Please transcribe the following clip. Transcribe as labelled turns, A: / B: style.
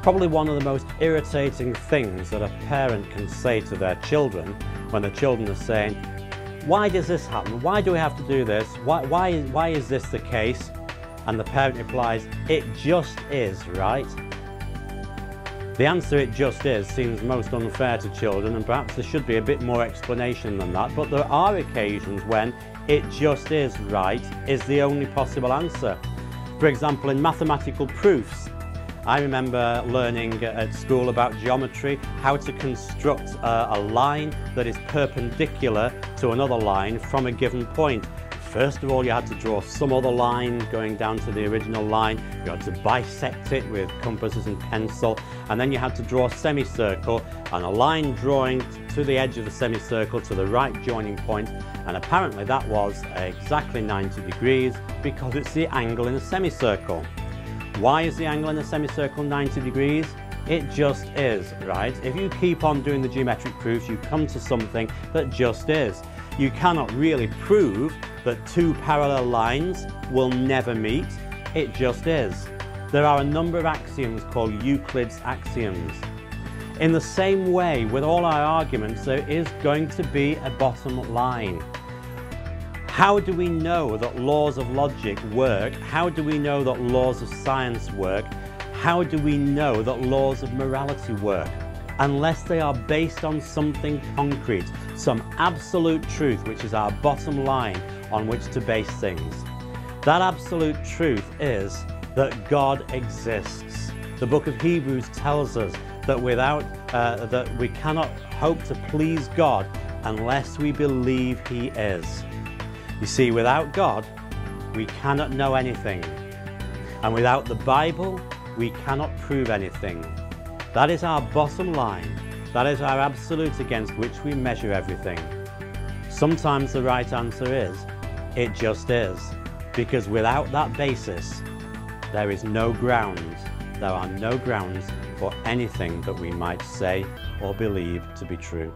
A: Probably one of the most irritating things that a parent can say to their children when the children are saying, "Why does this happen? Why do we have to do this? Why is this the case?" And the parent replies, "It just is, right?" The answer, "it just is," seems most unfair to children, and perhaps there should be a bit more explanation than that, but there are occasions when "it just is right" is the only possible answer. For example, in mathematical proofs, I remember learning at school about geometry how to construct a line that is perpendicular to another line from a given point. First of all, you had to draw some other line going down to the original line. You had to bisect it with compasses and pencil, and then you had to draw a semicircle and a line drawing to the edge of the semicircle to the right joining point, and apparently that was exactly 90 degrees because it's the angle in a semicircle. Why is the angle in a semicircle 90 degrees? It just is, right? If you keep on doing the geometric proofs, you come to something that just is. You cannot really prove that two parallel lines will never meet. It just is. There are a number of axioms called Euclid's axioms. In the same way, with all our arguments, there is going to be a bottom line. How do we know that laws of logic work? How do we know that laws of science work? How do we know that laws of morality work? Unless they are based on something concrete, some absolute truth, which is our bottom line on which to base things. That absolute truth is that God exists. The book of Hebrews tells us that that we cannot hope to please God unless we believe He is. You see, without God, we cannot know anything. And without the Bible, we cannot prove anything. That is our bottom line. That is our absolute against which we measure everything. Sometimes the right answer is, it just is. Because without that basis, there is no grounds. There are no grounds for anything that we might say or believe to be true.